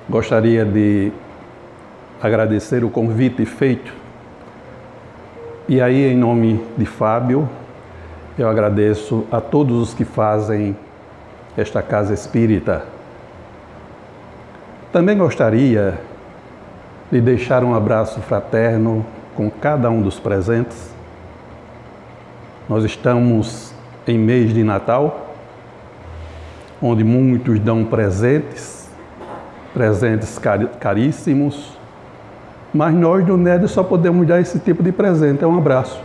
Gostaria de agradecer o convite feito. E aí, em nome de Fábio, eu agradeço a todos os que fazem esta casa espírita. Também gostaria de deixar um abraço fraterno com cada um dos presentes. Nós estamos em mês de Natal, onde muitos dão presentes caríssimos, mas nós do NED só podemos dar esse tipo de presente, é um abraço.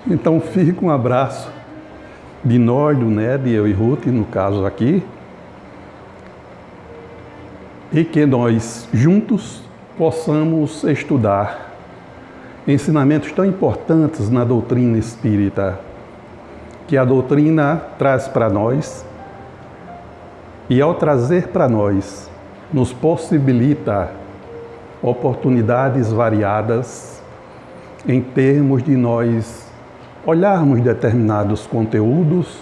Então fica um abraço de nós do NED, eu e Ruth, no caso aqui, e que nós juntos possamos estudar ensinamentos tão importantes na doutrina espírita, que a doutrina traz para nós, e ao trazer para nós, nos possibilita oportunidades variadas em termos de nós olharmos determinados conteúdos,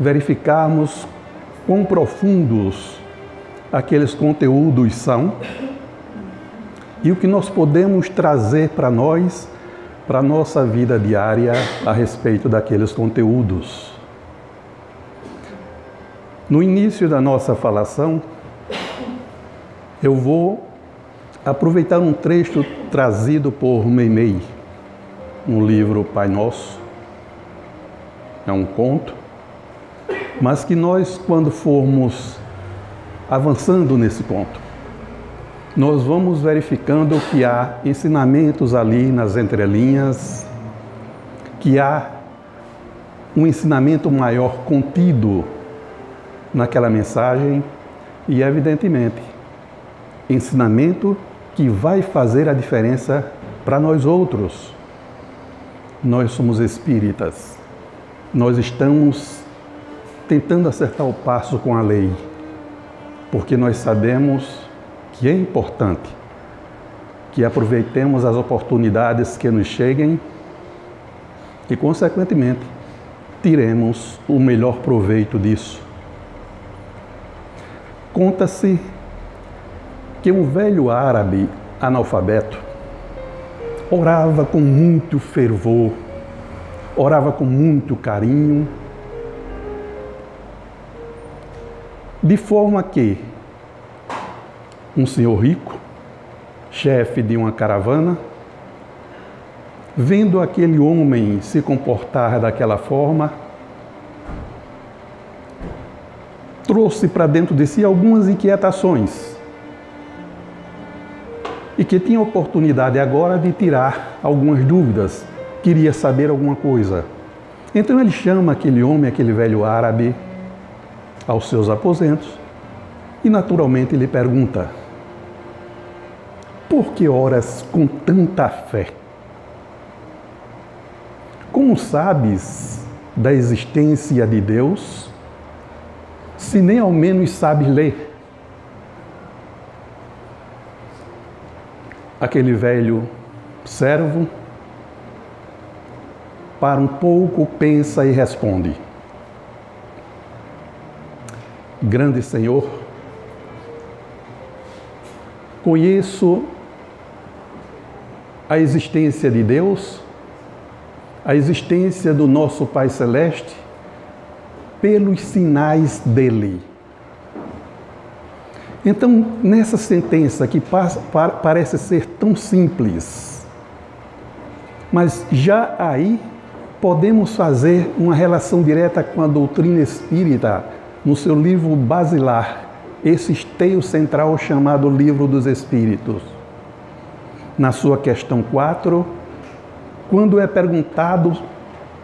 verificarmos quão profundos aqueles conteúdos são e o que nós podemos trazer para nós, para a nossa vida diária a respeito daqueles conteúdos. No início da nossa falação, eu vou aproveitar um trecho trazido por Meimei, no livro Pai Nosso. É um conto, mas que nós, quando formos avançando nesse conto, nós vamos verificando que há ensinamentos ali nas entrelinhas, que há um ensinamento maior contido naquela mensagem e, evidentemente, ensinamento que vai fazer a diferença para nós outros. Nós somos espíritas, nós estamos tentando acertar o passo com a lei, porque nós sabemos que é importante que aproveitemos as oportunidades que nos cheguem e, consequentemente, tiremos o melhor proveito disso. Conta-se que um velho árabe analfabeto orava com muito fervor, orava com muito carinho, de forma que um senhor rico, chefe de uma caravana, vendo aquele homem se comportar daquela forma, trouxe para dentro de si algumas inquietações e que tinha oportunidade agora de tirar algumas dúvidas, queria saber alguma coisa. Então ele chama aquele homem, aquele velho árabe, aos seus aposentos e naturalmente lhe pergunta: por que oras com tanta fé? Como sabes da existência de Deus, se nem ao menos sabes ler? Aquele velho servo para um pouco, pensa e responde: grande Senhor, conheço a existência de Deus, a existência do nosso Pai Celeste, pelos sinais dele. Então, nessa sentença que parece ser tão simples, mas já aí podemos fazer uma relação direta com a doutrina espírita no seu livro basilar, esse esteio central chamado Livro dos Espíritos. Na sua questão 4, quando é perguntado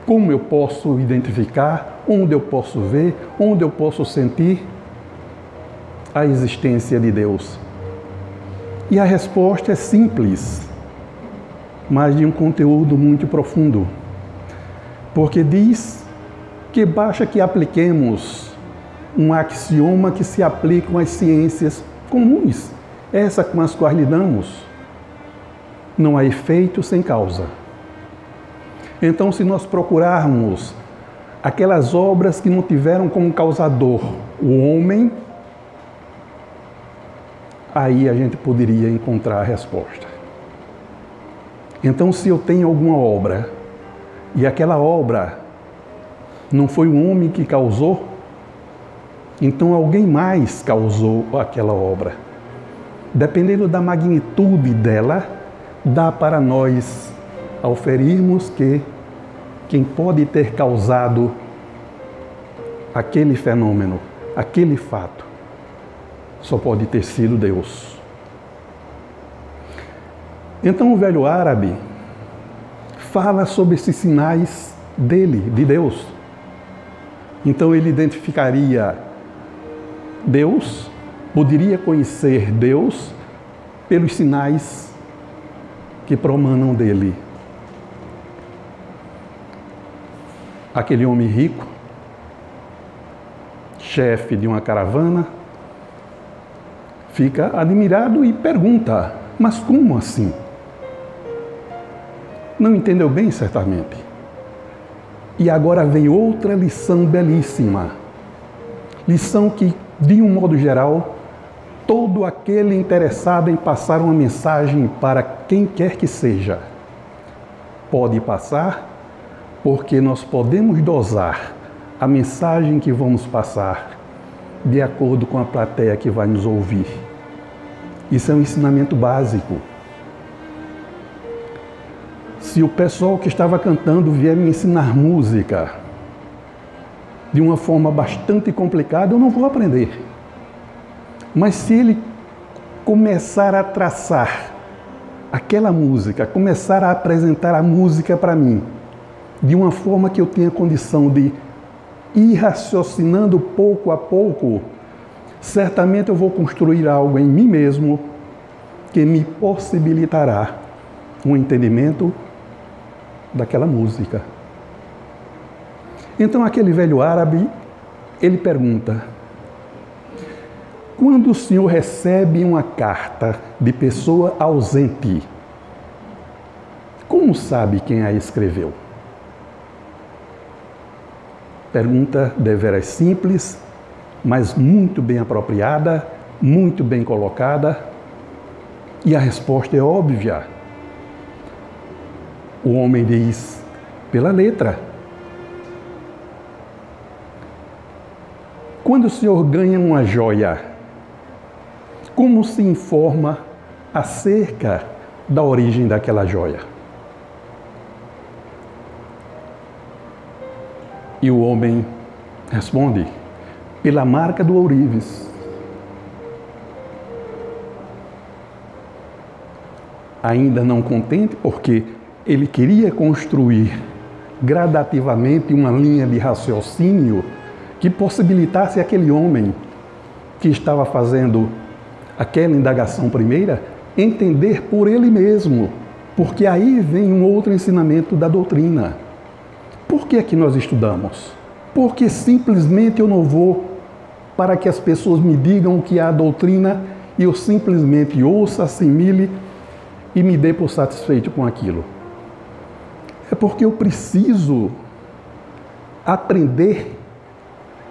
como eu posso identificar, onde eu posso ver, onde eu posso sentir a existência de Deus. E a resposta é simples, mas de um conteúdo muito profundo, porque diz que basta que apliquemos um axioma que se aplicam às ciências comuns, essa com as quais lidamos. Não há efeito sem causa. Então, se nós procurarmos aquelas obras que não tiveram como causador o homem, aí a gente poderia encontrar a resposta. Então, se eu tenho alguma obra, e aquela obra não foi um homem que causou, então alguém mais causou aquela obra. Dependendo da magnitude dela, dá para nós auferirmos que quem pode ter causado aquele fenômeno, aquele fato, só pode ter sido Deus. Então o velho árabe fala sobre esses sinais dele, de Deus. Então ele identificaria Deus, poderia conhecer Deus pelos sinais que promanam dele. Aquele homem rico, chefe de uma caravana, fica admirado e pergunta: mas como assim? Não entendeu bem, certamente. E agora vem outra lição belíssima. Lição que, de um modo geral, todo aquele interessado em passar uma mensagem para quem quer que seja, pode passar, porque nós podemos dosar a mensagem que vamos passar de acordo com a plateia que vai nos ouvir. Isso é um ensinamento básico. Se o pessoal que estava cantando vier me ensinar música de uma forma bastante complicada, eu não vou aprender. Mas se ele começar a traçar aquela música, começar a apresentar a música para mim, de uma forma que eu tenha condição de ir raciocinando pouco a pouco, certamente eu vou construir algo em mim mesmo que me possibilitará um entendimento daquela música. Então aquele velho árabe, ele pergunta: quando o senhor recebe uma carta de pessoa ausente, como sabe quem a escreveu? Pergunta deveras simples, mas muito bem apropriada, muito bem colocada, e a resposta é óbvia. O homem diz: pela letra. Quando o senhor ganha uma joia, como se informa acerca da origem daquela joia? E o homem responde: pela marca do ourives. Ainda não contente, porque ele queria construir gradativamente uma linha de raciocínio que possibilitasse aquele homem que estava fazendo aquela indagação primeira entender por ele mesmo, porque aí vem um outro ensinamento da doutrina. Por que é que nós estudamos? Porque simplesmente eu não vou para que as pessoas me digam o que é a doutrina e eu simplesmente ouça, assimile e me dê por satisfeito com aquilo. É porque eu preciso aprender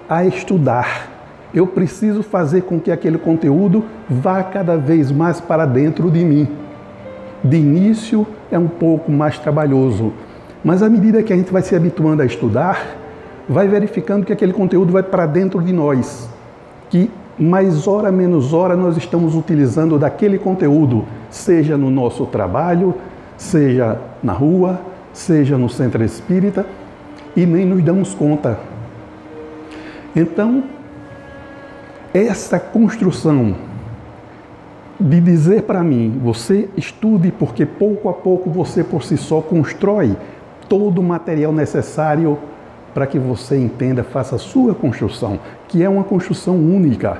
a estudar. Eu preciso fazer com que aquele conteúdo vá cada vez mais para dentro de mim. De início é um pouco mais trabalhoso, mas à medida que a gente vai se habituando a estudar, vai verificando que aquele conteúdo vai para dentro de nós, que mais hora menos hora nós estamos utilizando daquele conteúdo, seja no nosso trabalho, seja na rua, seja no centro espírita, e nem nos damos conta. Então, essa construção de dizer para mim, você estude porque pouco a pouco você por si só constrói todo o material necessário para que você entenda, faça a sua construção, que é uma construção única.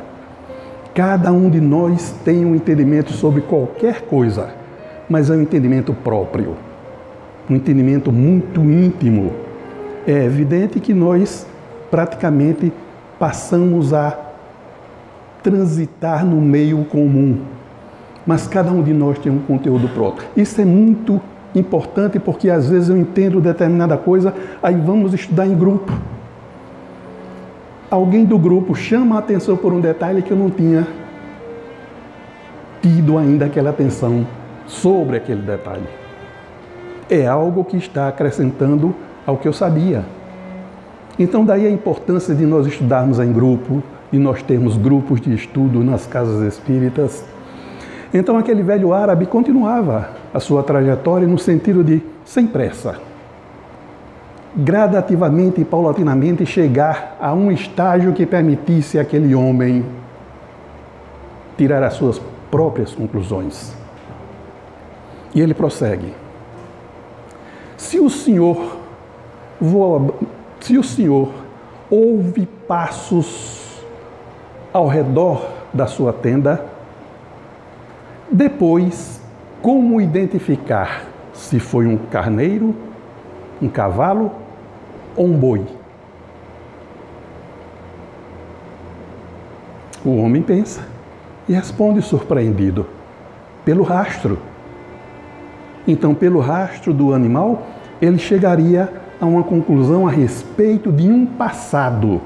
Cada um de nós tem um entendimento sobre qualquer coisa, mas é um entendimento próprio, um entendimento muito íntimo. É evidente que nós praticamente passamos a transitar no meio comum, mas cada um de nós tem um conteúdo próprio. Isso é muito importante porque às vezes eu entendo determinada coisa, aí vamos estudar em grupo. Alguém do grupo chama a atenção por um detalhe que eu não tinha tido ainda aquela atenção sobre aquele detalhe. É algo que está acrescentando ao que eu sabia. Então daí a importância de nós estudarmos em grupo, de nós termos grupos de estudo nas casas espíritas. Então aquele velho árabe continuava a sua trajetória no sentido de, sem pressa, gradativamente e paulatinamente chegar a um estágio que permitisse àquele homem tirar as suas próprias conclusões. E ele prossegue. Se o Senhor ouve passos ao redor da sua tenda, depois, como identificar se foi um carneiro, um cavalo ou um boi? O homem pensa e responde surpreendido: pelo rastro. Então, pelo rastro do animal, ele chegaria a uma conclusão a respeito de um passado,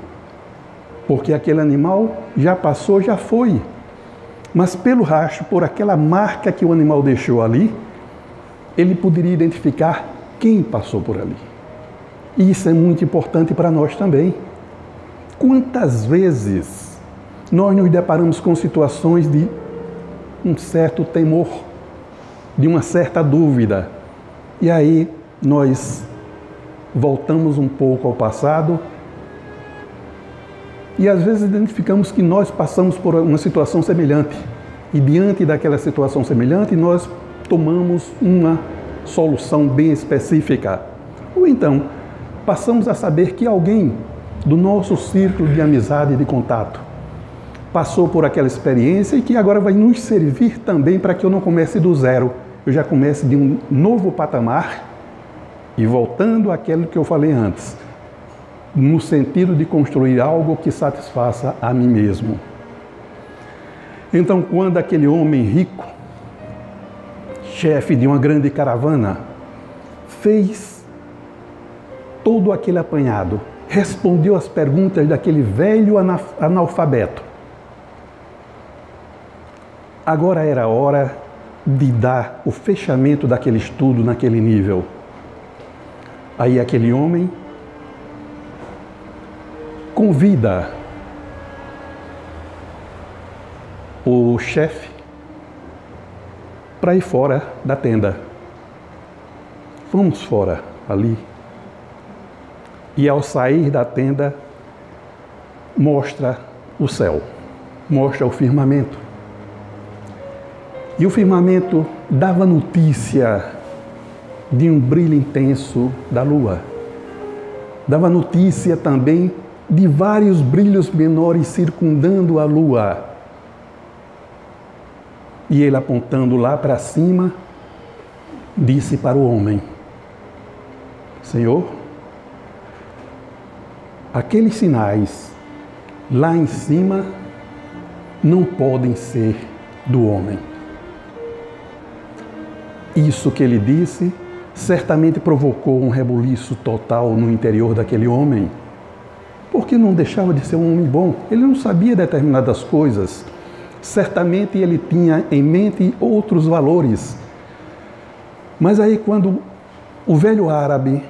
porque aquele animal já passou, já foi. Mas pelo rastro, por aquela marca que o animal deixou ali, ele poderia identificar quem passou por ali. E isso é muito importante para nós também. Quantas vezes nós nos deparamos com situações de um certo temor, de uma certa dúvida, e aí nós voltamos um pouco ao passado e às vezes identificamos que nós passamos por uma situação semelhante e diante daquela situação semelhante nós tomamos uma solução bem específica. Ou então passamos a saber que alguém do nosso círculo de amizade e de contato passou por aquela experiência e que agora vai nos servir também para que eu não comece do zero, eu já comece de um novo patamar e voltando àquilo que eu falei antes, no sentido de construir algo que satisfaça a mim mesmo. Então, quando aquele homem rico, chefe de uma grande caravana, fez todo aquele apanhado, respondeu às perguntas daquele velho analfabeto, agora era a hora de dar o fechamento daquele estudo naquele nível. Aí aquele homem convida o chefe para ir fora da tenda. Vamos fora ali. E ao sair da tenda, mostra o céu, mostra o firmamento. E o firmamento dava notícia de um brilho intenso da lua. Dava notícia também de vários brilhos menores circundando a lua. E ele, apontando lá para cima, disse para o homem: Senhor, aqueles sinais lá em cima não podem ser do homem. Isso que ele disse certamente provocou um rebuliço total no interior daquele homem, porque não deixava de ser um homem bom. Ele não sabia determinadas coisas. Certamente ele tinha em mente outros valores. Mas aí quando o velho árabe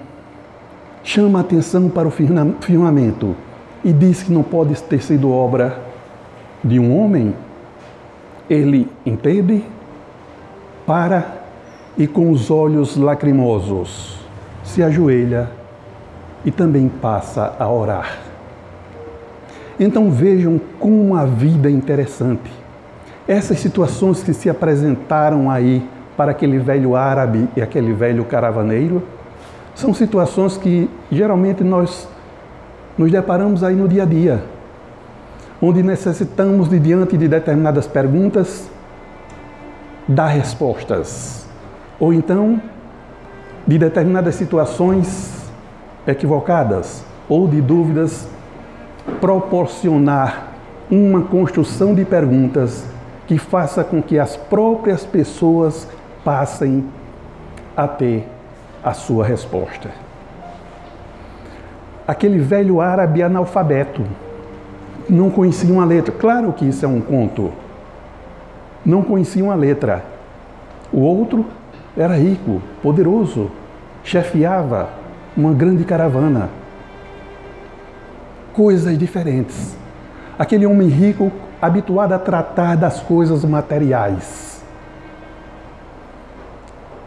chama a atenção para o firmamento e diz que não pode ter sido obra de um homem, ele entende, para e com os olhos lacrimosos se ajoelha e também passa a orar. Então vejam como a vida é interessante. Essas situações que se apresentaram aí para aquele velho árabe e aquele velho caravaneiro são situações que geralmente nós nos deparamos aí no dia a dia, onde necessitamos de, diante de determinadas perguntas, dar respostas, ou então de determinadas situações equivocadas ou de dúvidas, proporcionar uma construção de perguntas que faça com que as próprias pessoas passem a ter a sua resposta. Aquele velho árabe analfabeto não conhecia uma letra. Claro que isso é um conto. não conheciam a letra. O outro era rico, poderoso, chefiava uma grande caravana. Coisas diferentes. Aquele homem rico, habituado a tratar das coisas materiais,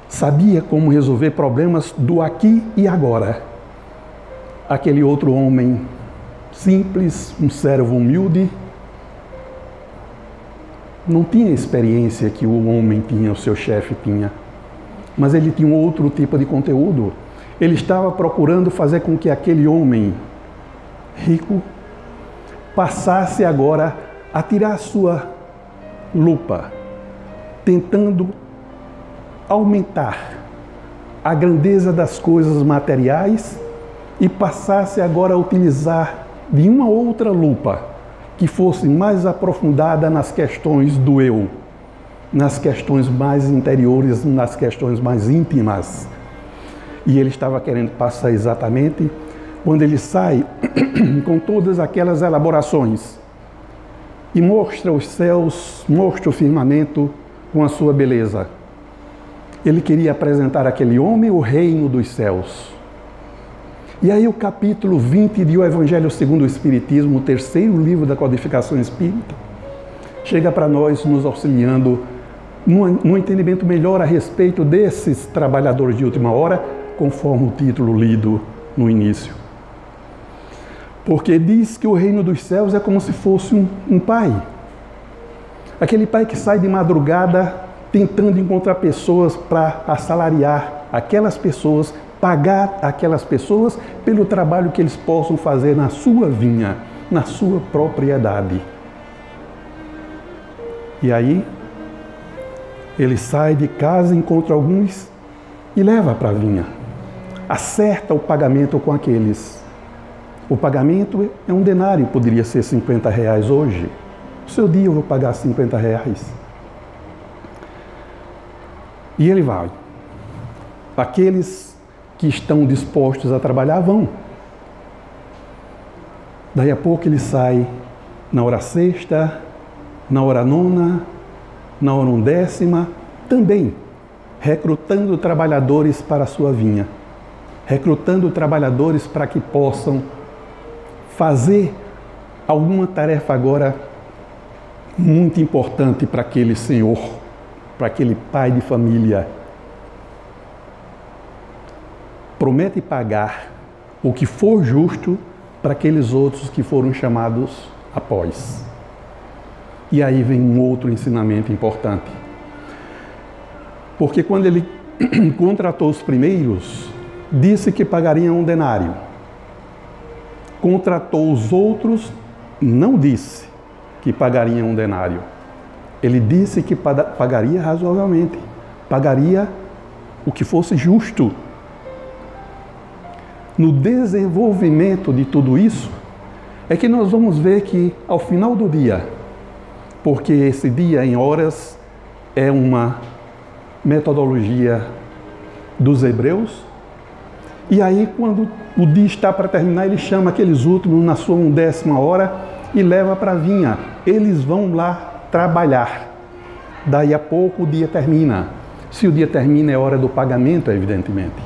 sabia como resolver problemas do aqui e agora. Aquele outro homem simples, um servo humilde, não tinha a experiência que o homem tinha, o seu chefe tinha, mas ele tinha um outro tipo de conteúdo. Ele estava procurando fazer com que aquele homem rico passasse agora a tirar a sua lupa, tentando aumentar a grandeza das coisas materiais e passasse agora a utilizar de uma outra lupa que fosse mais aprofundada nas questões do eu, nas questões mais interiores, nas questões mais íntimas. E ele estava querendo passar exatamente quando ele sai com todas aquelas elaborações e mostra os céus, mostra o firmamento com a sua beleza. Ele queria apresentar àquele homem o reino dos céus. E aí o capítulo 20 de O Evangelho segundo o Espiritismo, o terceiro livro da codificação espírita, chega para nós nos auxiliando num entendimento melhor a respeito desses trabalhadores de última hora, conforme o título lido no início. Porque diz que o reino dos céus é como se fosse um pai. Aquele pai que sai de madrugada tentando encontrar pessoas para assalariar aquelas pessoas, pagar aquelas pessoas pelo trabalho que eles possam fazer na sua vinha, na sua propriedade. E aí, ele sai de casa, encontra alguns e leva para a vinha. Acerta o pagamento com aqueles. O pagamento é um denário, poderia ser R$50 hoje. O seu dia eu vou pagar R$50. E ele vai. Aqueles que estão dispostos a trabalhar vão. Daí a pouco ele sai na hora sexta, na hora nona, na hora undécima, também recrutando trabalhadores para a sua vinha, recrutando trabalhadores para que possam fazer alguma tarefa agora muito importante para aquele senhor, para aquele pai de família. Promete pagar o que for justo para aqueles outros que foram chamados após. E aí vem um outro ensinamento importante. Porque quando ele contratou os primeiros, disse que pagariam um denário. Contratou os outros, não disse que pagariam um denário. Ele disse que pagaria razoavelmente, pagaria o que fosse justo. No desenvolvimento de tudo isso, é que nós vamos ver que ao final do dia, porque esse dia em horas é uma metodologia dos hebreus, e aí quando o dia está para terminar, ele chama aqueles últimos na sua 1ª hora e leva para a vinha. Eles vão lá trabalhar. Daí a pouco o dia termina. Se o dia termina, é hora do pagamento, evidentemente.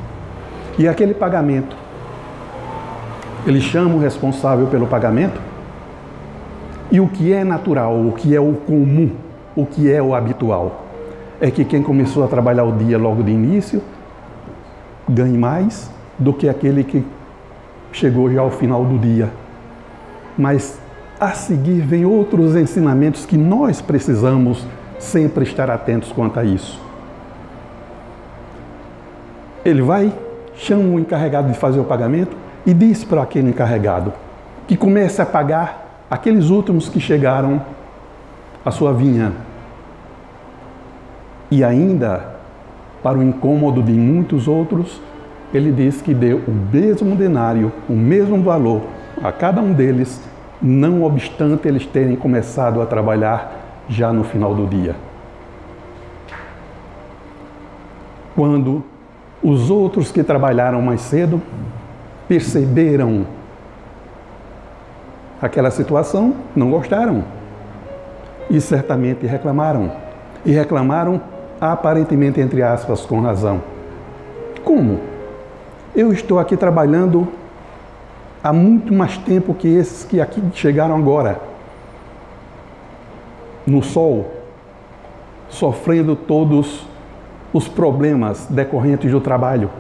E aquele pagamento, ele chama o responsável pelo pagamento, e o que é natural, o que é o comum, o que é o habitual, é que quem começou a trabalhar o dia logo de início ganhe mais do que aquele que chegou já ao final do dia. Mas a seguir vem outros ensinamentos que nós precisamos sempre estar atentos quanto a isso. Ele vai, chama o encarregado de fazer o pagamento e diz para aquele encarregado que comece a pagar aqueles últimos que chegaram à sua vinha. E ainda, para o incômodo de muitos outros, ele diz que deu o mesmo denário, o mesmo valor a cada um deles, não obstante eles terem começado a trabalhar já no final do dia. Quando os outros que trabalharam mais cedo perceberam aquela situação, não gostaram e certamente reclamaram. e reclamaram, aparentemente, entre aspas, com razão. Como? Eu estou aqui trabalhando há muito mais tempo que esses que aqui chegaram agora, no sol, sofrendo todos os problemas decorrentes do trabalho.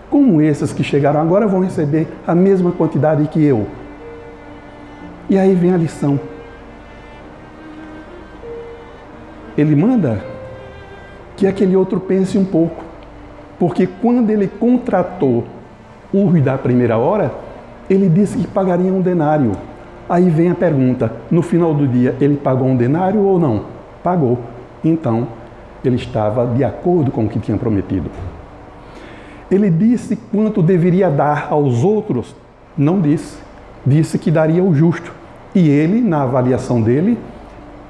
Como esses que chegaram agora vão receber a mesma quantidade que eu? E aí vem a lição. Ele manda que aquele outro pense um pouco, porque quando ele contratou os da primeira hora, ele disse que pagaria um denário. Aí vem a pergunta, no final do dia, ele pagou um denário ou não? Pagou. Então, ele estava de acordo com o que tinha prometido. Ele disse quanto deveria dar aos outros? Não disse. Disse que daria o justo. E ele, na avaliação dele,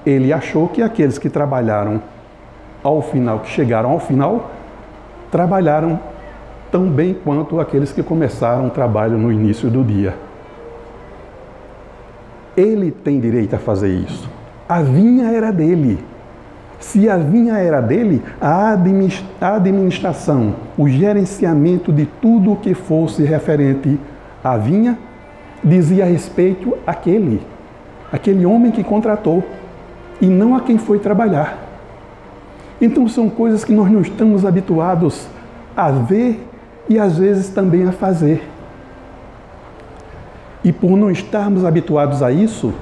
ele achou que aqueles que trabalharam ao final, que chegaram ao final, trabalharam tão bem quanto aqueles que começaram o trabalho no início do dia. Ele tem direito a fazer isso. A vinha era dele. Se a vinha era dele, a administração, o gerenciamento de tudo o que fosse referente à vinha, dizia respeito àquele homem que contratou, e não a quem foi trabalhar. Então são coisas que nós não estamos habituados a ver e às vezes também a fazer. E por não estarmos habituados a isso,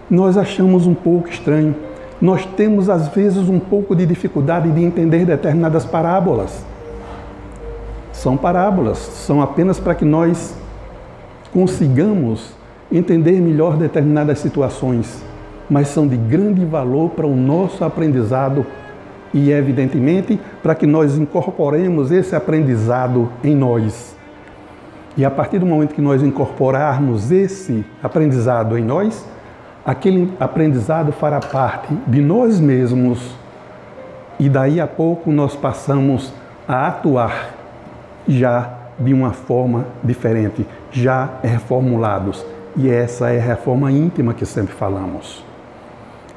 nós achamos um pouco estranho. Nós temos às vezes um pouco de dificuldade de entender determinadas parábolas. São parábolas, são apenas para que nós consigamos entender melhor determinadas situações, mas são de grande valor para o nosso aprendizado e, evidentemente, para que nós incorporemos esse aprendizado em nós. E a partir do momento que nós incorporarmos esse aprendizado em nós, aquele aprendizado fará parte de nós mesmos e daí a pouco nós passamos a atuar já de uma forma diferente, já reformulados. E essa é a reforma íntima que sempre falamos.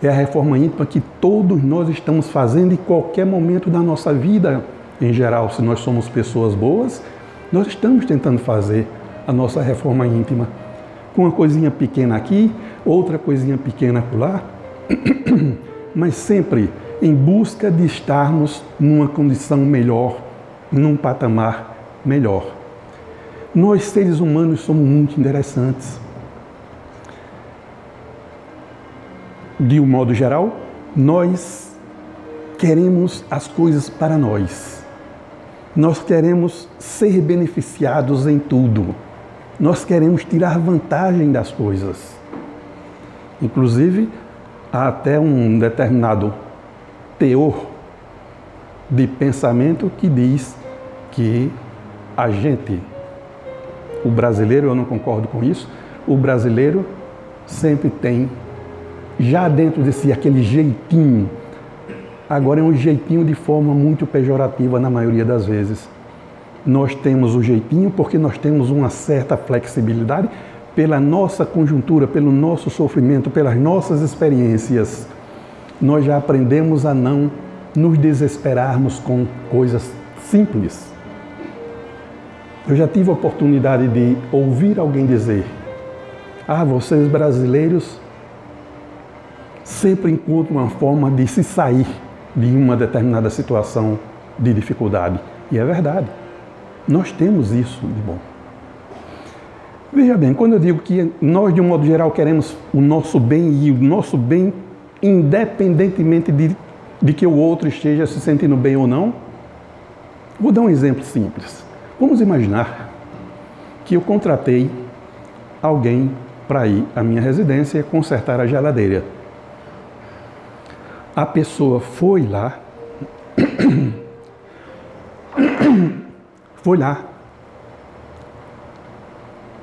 É a reforma íntima que todos nós estamos fazendo em qualquer momento da nossa vida. Em geral, se nós somos pessoas boas, nós estamos tentando fazer a nossa reforma íntima. Com uma coisinha pequena aqui, outra coisinha pequena acolá, mas sempre em busca de estarmos numa condição melhor, num patamar melhor. Nós, seres humanos, somos muito interessantes. De um modo geral, nós queremos as coisas para nós. Nós queremos ser beneficiados em tudo. Nós queremos tirar vantagem das coisas. Inclusive, há até um determinado teor de pensamento que diz que a gente, o brasileiro, eu não concordo com isso, o brasileiro sempre tem já dentro de si aquele jeitinho. Agora é um jeitinho de forma muito pejorativa na maioria das vezes. Nós temos o jeitinho porque nós temos uma certa flexibilidade pela nossa conjuntura, pelo nosso sofrimento, pelas nossas experiências. Nós já aprendemos a não nos desesperarmos com coisas simples. Eu já tive a oportunidade de ouvir alguém dizer: vocês brasileiros sempre encontram uma forma de se sair de uma determinada situação de dificuldade. E é verdade. Nós temos isso de bom. Veja bem, quando eu digo que nós, de um modo geral, queremos o nosso bem e o nosso bem, independentemente de que o outro esteja se sentindo bem ou não, vou dar um exemplo simples. Vamos imaginar que eu contratei alguém para ir à minha residência consertar a geladeira. A pessoa foi lá,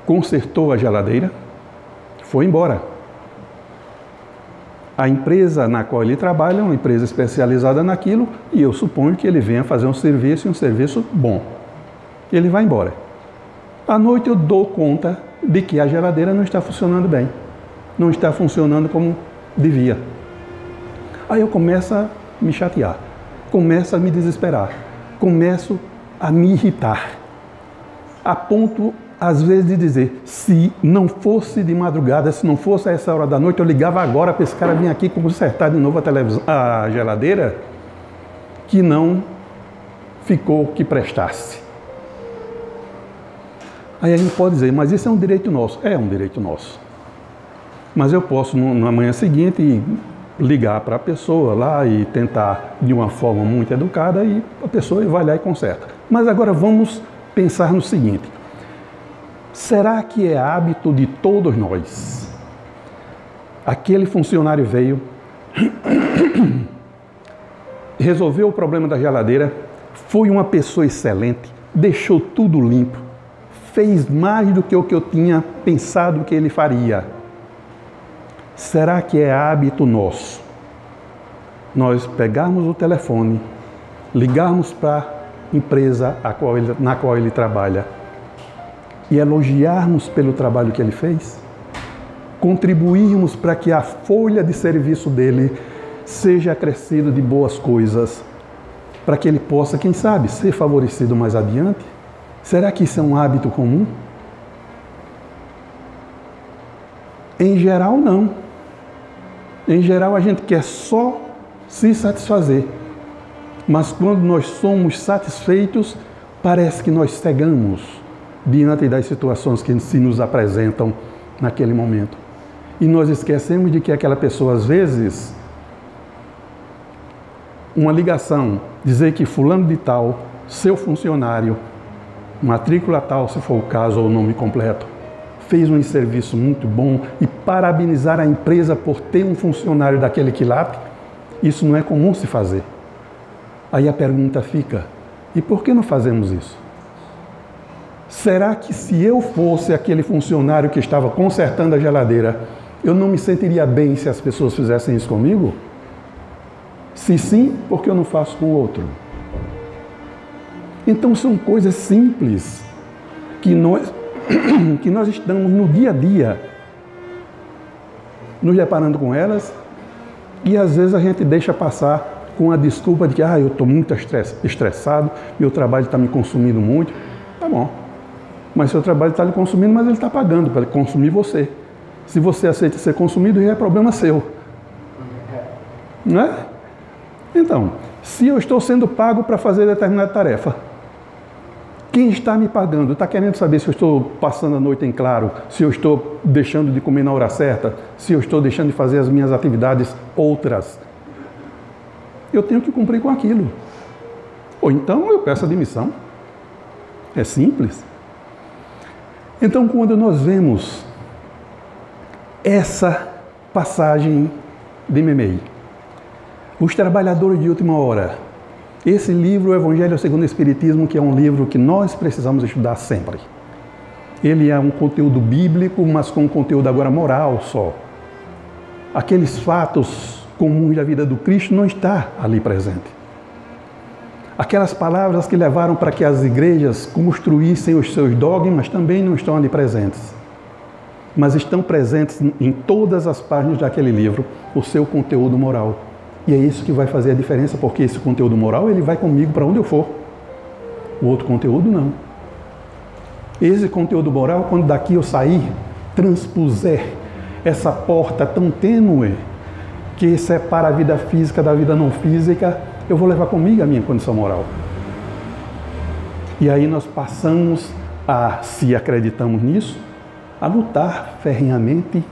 consertou a geladeira, foi embora. A empresa na qual ele trabalha é uma empresa especializada naquilo e eu suponho que ele venha fazer um serviço bom. Ele vai embora. À noite eu dou conta de que a geladeira não está funcionando bem, não está funcionando como devia. Aí eu começo a me chatear, começo a me desesperar, começo a me irritar, a ponto, às vezes, de dizer, se não fosse de madrugada, se não fosse a essa hora da noite, eu ligava agora para esse cara vir aqui consertar de novo a geladeira, que não ficou que prestasse. Aí a gente pode dizer, mas isso é um direito nosso. É um direito nosso. Mas eu posso, na manhã seguinte, ligar para a pessoa lá e tentar de uma forma muito educada e a pessoa vai lá e conserta. Mas agora vamos pensar no seguinte. Será que é hábito de todos nós? Aquele funcionário veio, resolveu o problema da geladeira, foi uma pessoa excelente, deixou tudo limpo, fez mais do que o que eu tinha pensado que ele faria. Será que é hábito nosso nós pegarmos o telefone, ligarmos para a empresa na qual ele trabalha e elogiarmos pelo trabalho que ele fez? Contribuirmos para que a folha de serviço dele seja acrescida de boas coisas, para que ele possa, quem sabe, ser favorecido mais adiante? Será que isso é um hábito comum? Em geral, não. Em geral, a gente quer só se satisfazer. Mas quando nós somos satisfeitos, parece que nós cegamos diante das situações que se nos apresentam naquele momento. E nós esquecemos de que aquela pessoa, às vezes, uma ligação, dizer que fulano de tal, seu funcionário, matrícula tal, se for o caso, ou o nome completo, fez um serviço muito bom e parabenizar a empresa por ter um funcionário daquele quilate, isso não é comum se fazer. Aí a pergunta fica, e por que não fazemos isso? Será que se eu fosse aquele funcionário que estava consertando a geladeira, eu não me sentiria bem se as pessoas fizessem isso comigo? Se sim, por que eu não faço com o outro? Então são coisas simples que nós estamos no dia a dia nos deparando com elas e às vezes a gente deixa passar com a desculpa de que eu estou muito estressado, meu trabalho está me consumindo muito. Tá bom, mas seu trabalho está lhe consumindo, mas ele está pagando para consumir você. Se você aceita ser consumido, é problema seu. Não é? Então, se eu estou sendo pago para fazer determinada tarefa, quem está me pagando? Está querendo saber se eu estou passando a noite em claro, se eu estou deixando de comer na hora certa, se eu estou deixando de fazer as minhas atividades outras. Eu tenho que cumprir com aquilo. Ou então eu peço a demissão. É simples. Então, quando nós vemos essa passagem de Memei, os trabalhadores de última hora, esse livro, o Evangelho segundo o Espiritismo, que é um livro que nós precisamos estudar sempre. Ele é um conteúdo bíblico, mas com um conteúdo agora moral só. Aqueles fatos comuns da vida do Cristo não está ali presente. Aquelas palavras que levaram para que as igrejas construíssem os seus dogmas também não estão ali presentes. Mas estão presentes em todas as páginas daquele livro, o seu conteúdo moral. E é isso que vai fazer a diferença, porque esse conteúdo moral, ele vai comigo para onde eu for. O outro conteúdo, não. Esse conteúdo moral, quando daqui eu sair, transpuser essa porta tão tênue que separa a vida física da vida não física, eu vou levar comigo a minha condição moral. E aí nós passamos a, se acreditamos nisso, a lutar ferrenhamente,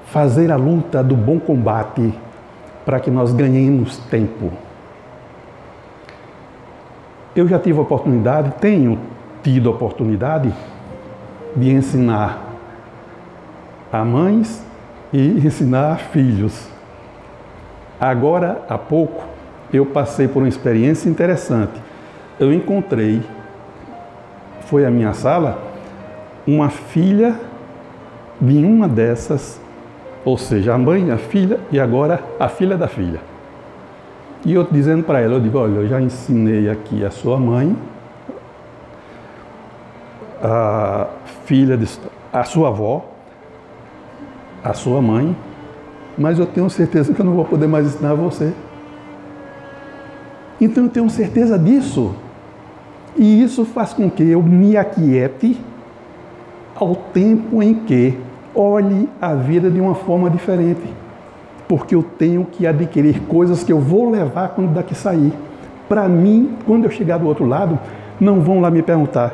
fazer a luta do bom combate, para que nós ganhemos tempo. Eu já tive a oportunidade, tenho tido a oportunidade de ensinar a mães e ensinar a filhos. Agora, há pouco, eu passei por uma experiência interessante. Eu encontrei, foi à minha sala, uma filha de uma dessas, ou seja, a mãe, a filha e agora a filha da filha. E eu dizendo para ela, eu digo, olha, eu já ensinei aqui a sua mãe, a filha, a sua avó, a sua mãe, mas eu tenho certeza que eu não vou poder mais ensinar você. Então eu tenho certeza disso. E isso faz com que eu me aquiete ao tempo em que olhe a vida de uma forma diferente. Porque eu tenho que adquirir coisas que eu vou levar quando daqui sair. Para mim, quando eu chegar do outro lado, não vão lá me perguntar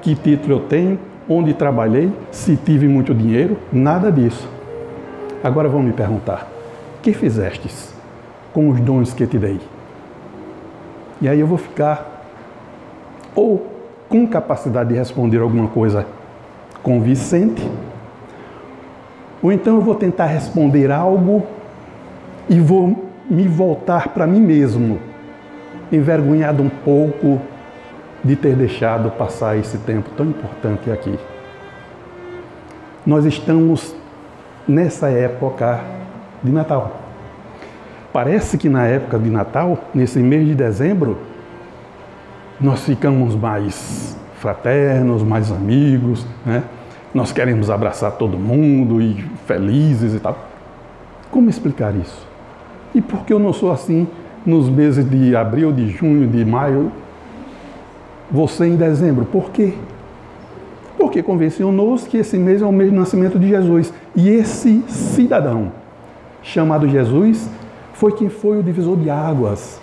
que título eu tenho, onde trabalhei, se tive muito dinheiro, nada disso. Agora vão me perguntar, que fizestes com os dons que te dei? E aí eu vou ficar ou com capacidade de responder alguma coisa convincente, ou então eu vou tentar responder algo e vou me voltar para mim mesmo, envergonhado um pouco de ter deixado passar esse tempo tão importante aqui. Nós estamos nessa época de Natal. Parece que na época de Natal, nesse mês de dezembro, nós ficamos mais fraternos, mais amigos, né? Nós queremos abraçar todo mundo e felizes e tal. Como explicar isso? E por que eu não sou assim nos meses de abril, de junho, de maio, você em dezembro? Por quê? Porque convencionou-se que esse mês é o mês do nascimento de Jesus. E esse cidadão, chamado Jesus, foi quem foi o divisor de águas.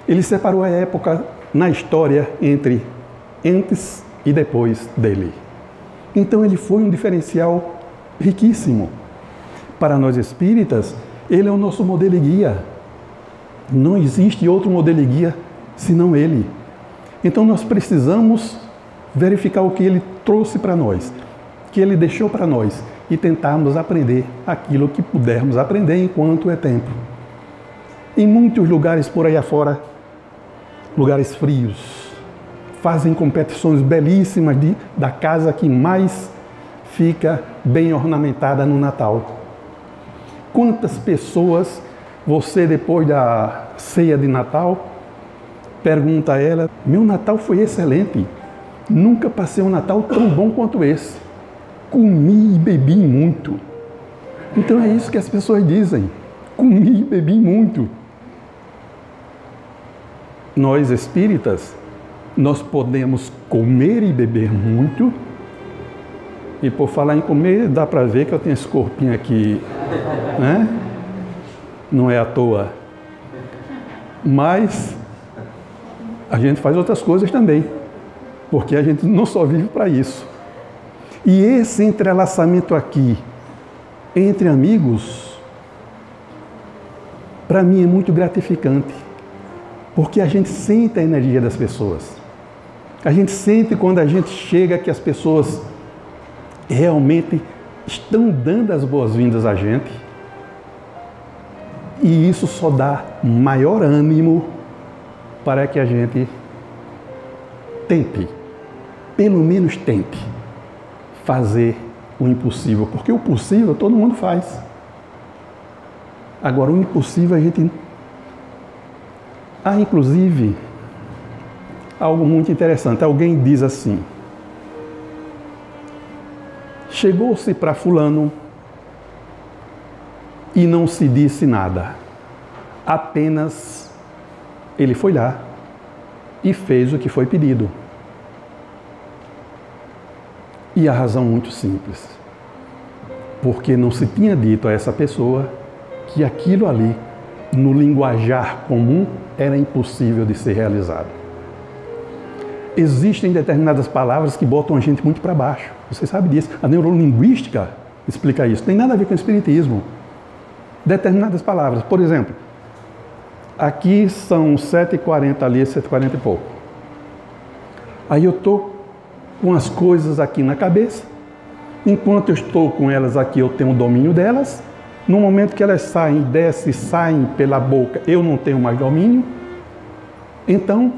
Ele separou a época na história entre antes e depois dele. Então ele foi um diferencial riquíssimo. Para nós espíritas, ele é o nosso modelo e guia. Não existe outro modelo e guia senão ele. Então nós precisamos verificar o que ele trouxe para nós, que ele deixou para nós, e tentarmos aprender aquilo que pudermos aprender enquanto é tempo. Em muitos lugares por aí afora, lugares frios, fazem competições belíssimas da casa que mais fica bem ornamentada no Natal. Quantas pessoas você, depois da ceia de Natal, pergunta a ela: meu Natal foi excelente, nunca passei um Natal tão bom quanto esse, comi e bebi muito. Então é isso que as pessoas dizem, comi e bebi muito. Nós espíritas, nós podemos comer e beber muito, e por falar em comer, dá para ver que eu tenho esse corpinho aqui, né? Não é à toa. Mas a gente faz outras coisas também, porque a gente não só vive para isso. E esse entrelaçamento aqui, entre amigos, para mim é muito gratificante, porque a gente sente a energia das pessoas. A gente sente quando a gente chega que as pessoas realmente estão dando as boas-vindas a gente. E isso só dá maior ânimo para que a gente tente, pelo menos tente, fazer o impossível. Porque o possível todo mundo faz. Agora o impossível a gente... inclusive, algo muito interessante. Alguém diz assim: chegou-se para fulano e não se disse nada. Apenas ele foi lá e fez o que foi pedido. E a razão muito simples. Porque não se tinha dito a essa pessoa que aquilo ali, no linguajar comum, era impossível de ser realizado. Existem determinadas palavras que botam a gente muito para baixo. Você sabe disso. A neurolinguística explica isso. Tem nada a ver com o espiritismo. Determinadas palavras. Por exemplo, aqui são 7h40, ali 7h40 e pouco. Aí eu estou com as coisas aqui na cabeça. Enquanto eu estou com elas aqui, eu tenho o domínio delas. No momento que elas saem, descem, saem pela boca, eu não tenho mais domínio. Então,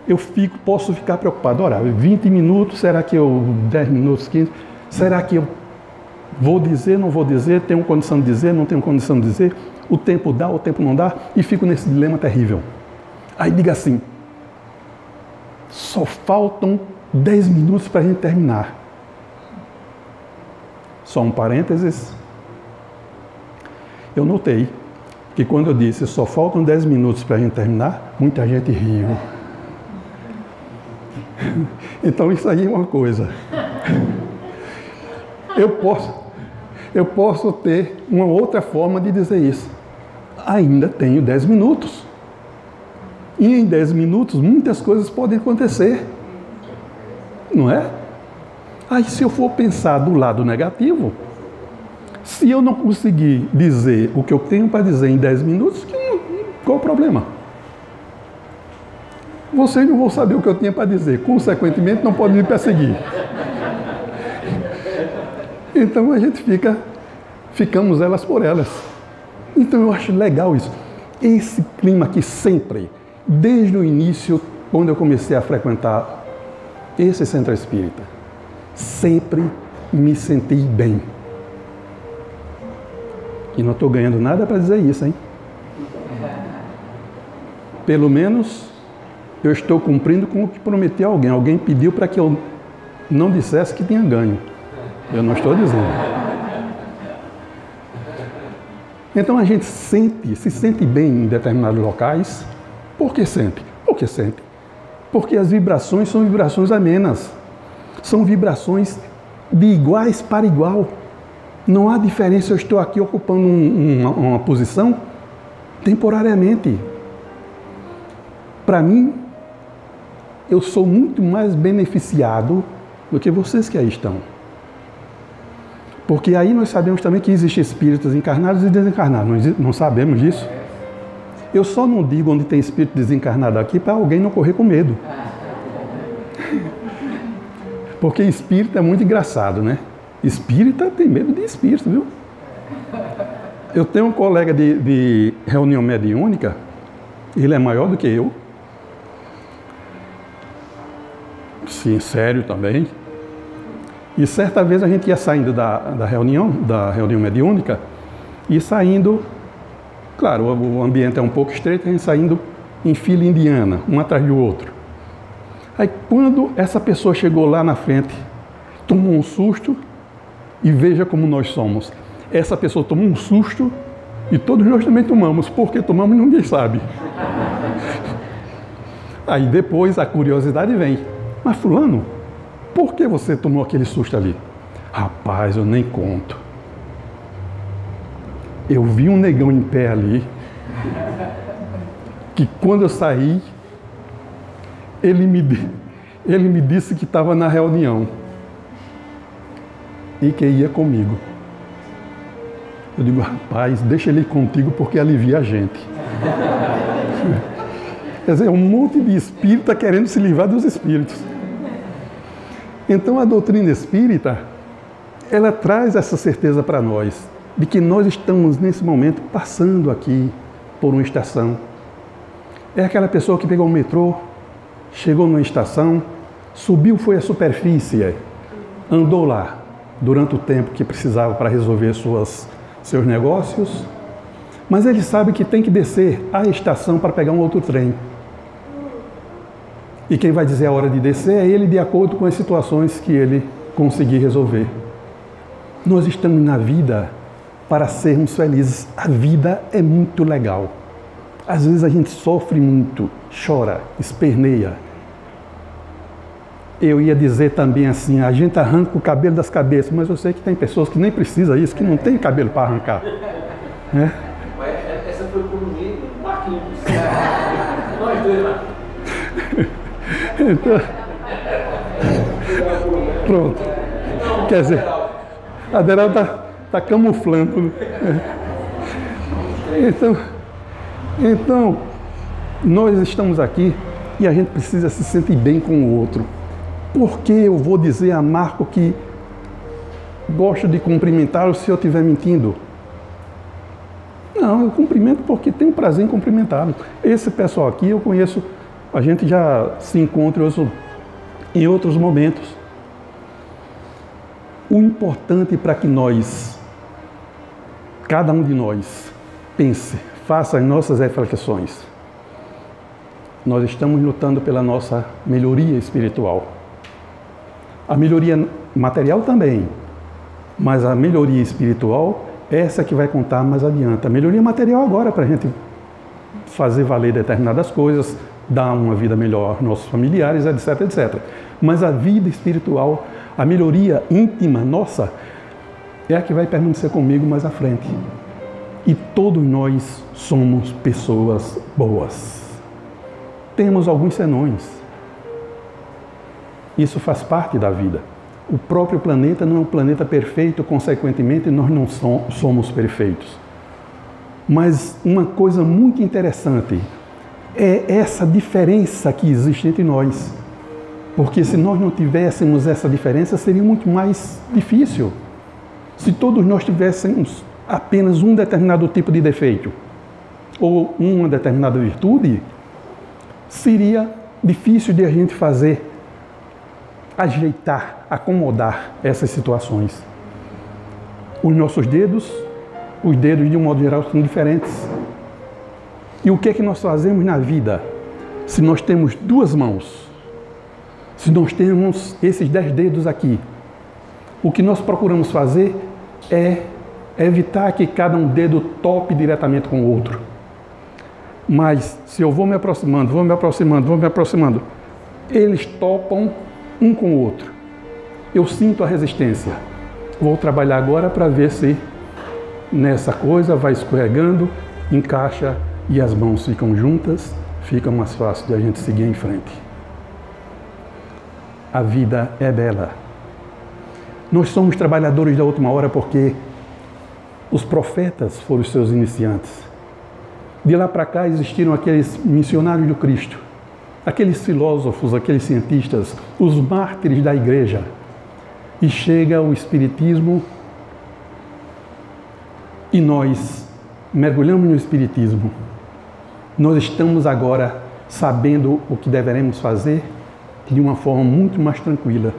eu posso ficar preocupado. Ora, 20 minutos, será que 10 minutos, 15? Será que eu vou dizer, não vou dizer? Tenho condição de dizer, não tenho condição de dizer? O tempo dá, o tempo não dá? E fico nesse dilema terrível. Aí diga assim: só faltam 10 minutos para a gente terminar. Só um parênteses. Eu notei que quando eu disse só faltam 10 minutos para a gente terminar, muita gente riu. Então isso aí é uma coisa. Eu posso ter uma outra forma de dizer isso. Ainda tenho 10 minutos. E em 10 minutos muitas coisas podem acontecer. Não é? Aí se eu for pensar do lado negativo, se eu não conseguir dizer o que eu tenho para dizer em 10 minutos, qual o problema? Vocês não vão saber o que eu tinha para dizer, consequentemente não podem me perseguir. Então a gente ficamos elas por elas. Então eu acho legal isso. Esse clima aqui sempre, desde o início, quando eu comecei a frequentar esse centro espírita, sempre me senti bem. E não estou ganhando nada para dizer isso, hein? Pelo menos eu estou cumprindo com o que prometi a alguém. Alguém pediu para que eu não dissesse que tinha ganho. Eu não estou dizendo. Então a gente se sente bem em determinados locais. Por que sente? Porque sente. Porque as vibrações são vibrações amenas. São vibrações de iguais para igual. Não há diferença, eu estou aqui ocupando uma posição temporariamente. Para mim, eu sou muito mais beneficiado do que vocês que aí estão. Porque aí nós sabemos também que existem espíritos encarnados e desencarnados. Não sabemos disso? Eu só não digo onde tem espírito desencarnado aqui para alguém não correr com medo. Porque espírito é muito engraçado, né? Espírita tem medo de espírito, viu? Eu tenho um colega de reunião mediúnica, ele é maior do que eu. Sim, sério também. E certa vez a gente ia saindo da reunião mediúnica, e saindo, claro, o ambiente é um pouco estreito, a gente saindo em fila indiana, um atrás do outro. Aí quando essa pessoa chegou lá na frente, tomou um susto, e veja como nós somos. Essa pessoa tomou um susto e todos nós também tomamos. Por que tomamos, ninguém sabe. Aí depois a curiosidade vem. Mas fulano, por que você tomou aquele susto ali? Rapaz, eu nem conto. Eu vi um negão em pé ali, que quando eu saí, ele me disse que estava na reunião e que ia comigo. Eu digo, rapaz, deixa ele ir contigo porque alivia a gente. Quer dizer, um monte de espírita querendo se livrar dos espíritos. Então a doutrina espírita, ela traz essa certeza para nós, de que nós estamos nesse momento passando aqui por uma estação. É aquela pessoa que pegou o metrô, chegou numa estação, subiu, foi à superfície, andou lá durante o tempo que precisava para resolver seus negócios, mas ele sabe que tem que descer à estação para pegar um outro trem. E quem vai dizer a hora de descer é ele, de acordo com as situações que ele conseguir resolver. Nós estamos na vida para sermos felizes. A vida é muito legal. Às vezes a gente sofre muito, chora, esperneia. Eu ia dizer também assim, a gente arranca o cabelo das cabeças, mas eu sei que tem pessoas que nem precisam disso, que não tem cabelo para arrancar. Né? Mas essa foi comigo, Marquinhos. Nós dois lá. Então, pronto. Quer dizer, a Aderaldo está camuflando. Então, nós estamos aqui e a gente precisa se sentir bem com o outro. Por que eu vou dizer a Marco que gosto de cumprimentá-lo se eu estiver mentindo? Não, eu cumprimento porque tenho prazer em cumprimentá-lo. Esse pessoal aqui eu conheço, a gente já se encontra em outros momentos. O importante para que nós, cada um de nós, pense, faça as nossas reflexões. Nós estamos lutando pela nossa melhoria espiritual. A melhoria material também, mas a melhoria espiritual essa que vai contar mais adiante. A melhoria material agora para a gente fazer valer determinadas coisas, dar uma vida melhor aos nossos familiares, etc, etc. Mas a vida espiritual, a melhoria íntima nossa, é a que vai permanecer comigo mais à frente. E todos nós somos pessoas boas. Temos alguns senões. Isso faz parte da vida. O próprio planeta não é um planeta perfeito, consequentemente nós não somos perfeitos. Mas uma coisa muito interessante é essa diferença que existe entre nós. Porque se nós não tivéssemos essa diferença, seria muito mais difícil. Se todos nós tivéssemos apenas um determinado tipo de defeito ou uma determinada virtude, seria difícil de a gente fazer, ajeitar, acomodar essas situações. Os nossos dedos, os dedos de um modo geral são diferentes. E o que é que nós fazemos na vida? Se nós temos 2 mãos, se nós temos esses 10 dedos aqui, o que nós procuramos fazer é evitar que cada um dedo tope diretamente com o outro. Mas se eu vou me aproximando, eles topam um com o outro. Eu sinto a resistência. Vou trabalhar agora para ver se nessa coisa vai escorregando, encaixa e as mãos ficam juntas, fica mais fácil de a gente seguir em frente. A vida é bela. Nós somos trabalhadores da última hora porque os profetas foram os seus iniciantes. De lá para cá existiram aqueles missionários do Cristo, aqueles filósofos, aqueles cientistas, os mártires da igreja. E chega o Espiritismo e nós mergulhamos no Espiritismo. Nós estamos agora sabendo o que deveremos fazer de uma forma muito mais tranquila.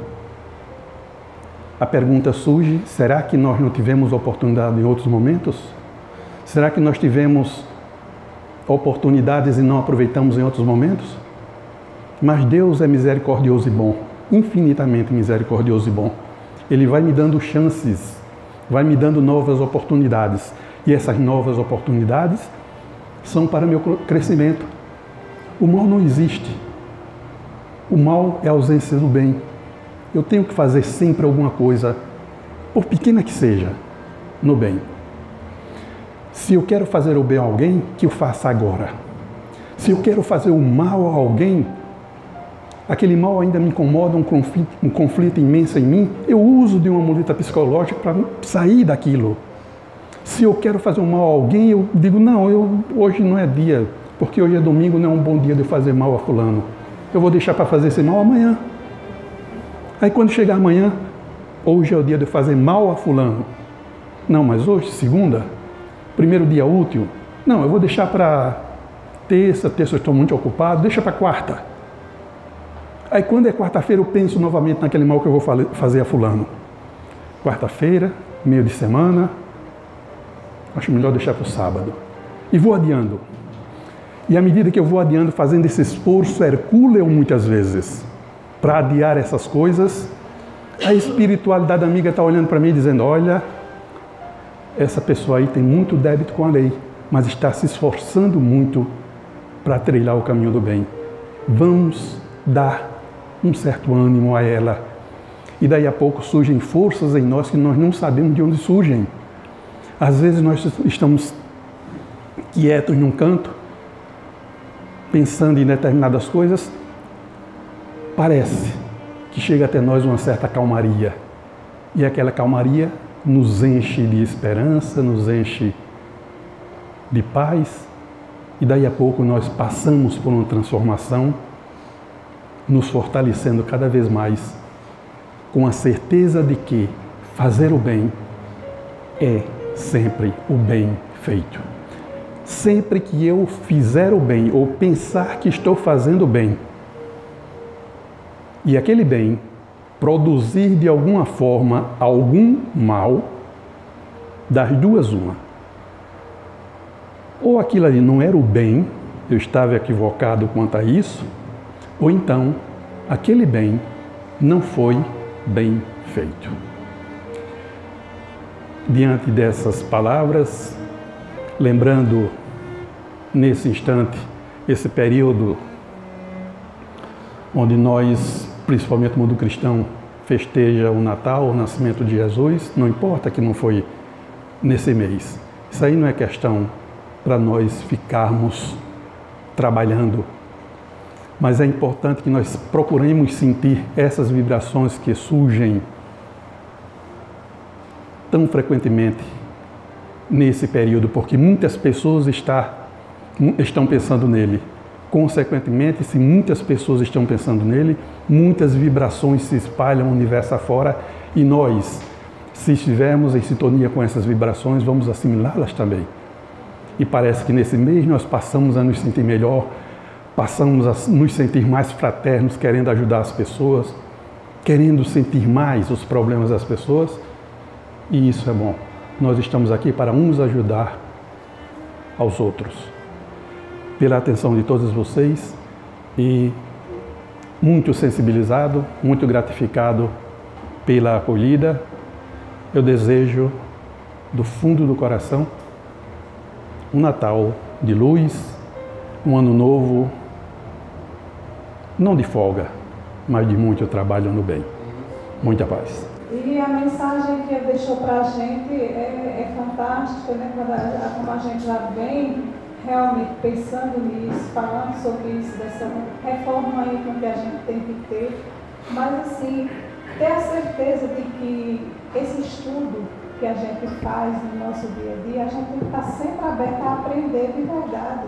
A pergunta surge, será que nós não tivemos oportunidade em outros momentos? Será que nós tivemos oportunidades e não aproveitamos em outros momentos? Mas Deus é misericordioso e bom, infinitamente misericordioso e bom. Ele vai me dando chances, vai me dando novas oportunidades. E essas novas oportunidades são para meu crescimento. O mal não existe. O mal é a ausência do bem. Eu tenho que fazer sempre alguma coisa, por pequena que seja, no bem. Se eu quero fazer o bem a alguém, que eu faça agora. Se eu quero fazer o mal a alguém, aquele mal ainda me incomoda, um conflito imenso em mim, eu uso de uma muleta psicológica para sair daquilo. Se eu quero fazer o mal a alguém, eu digo, não, hoje não é dia, porque hoje é domingo, não é um bom dia de eu fazer mal a fulano. Eu vou deixar para fazer esse mal amanhã. Aí quando chegar amanhã, hoje é o dia de eu fazer mal a fulano. Não, mas hoje, segunda, primeiro dia útil, não, eu vou deixar para terça eu estou muito ocupado, deixa para quarta. Aí quando é quarta-feira eu penso novamente naquele mal que eu vou fazer a fulano. Quarta-feira, meio de semana, acho melhor deixar para o sábado. E vou adiando. E à medida que eu vou adiando, fazendo esse esforço hercúleo muitas vezes, para adiar essas coisas, a espiritualidade amiga está olhando para mim e dizendo, olha, essa pessoa aí tem muito débito com a lei, mas está se esforçando muito para trilhar o caminho do bem. Vamos dar um certo ânimo a ela. E daí a pouco surgem forças em nós que nós não sabemos de onde surgem. Às vezes nós estamos quietos num canto, pensando em determinadas coisas, parece que chega até nós uma certa calmaria. E aquela calmaria nos enche de esperança, nos enche de paz, e daí a pouco nós passamos por uma transformação, nos fortalecendo cada vez mais, com a certeza de que fazer o bem é sempre o bem feito. Sempre que eu fizer o bem ou pensar que estou fazendo o bem, e aquele bem produzir de alguma forma algum mal, das duas uma. Ou aquilo ali não era o bem, eu estava equivocado quanto a isso, ou então aquele bem não foi bem feito. diante dessas palavras, lembrando nesse instante esse período onde nós, principalmente o mundo cristão, festeja o Natal, o nascimento de Jesus, não importa que não foi nesse mês. Isso aí não é questão para nós ficarmos trabalhando, mas é importante que nós procuremos sentir essas vibrações que surgem tão frequentemente nesse período, porque muitas pessoas estão pensando nele. Consequentemente, se muitas pessoas estão pensando nele, muitas vibrações se espalham o universo afora e nós, se estivermos em sintonia com essas vibrações, vamos assimilá-las também. E parece que nesse mês nós passamos a nos sentir melhor, passamos a nos sentir mais fraternos, querendo ajudar as pessoas, querendo sentir mais os problemas das pessoas, e isso é bom. Nós estamos aqui para uns ajudar aos outros. Pela atenção de todos vocês e muito sensibilizado, muito gratificado pela acolhida, eu desejo do fundo do coração um Natal de luz, um ano novo, não de folga, mas de muito trabalho no bem. Muita paz. E a mensagem que ele deixou para a gente é fantástica, né? Como a gente já vem realmente pensando nisso, falando sobre isso, dessa reforma aí que a gente tem que ter, mas assim, ter a certeza de que esse estudo que a gente faz no nosso dia a dia, a gente tem que estar sempre aberto a aprender de verdade.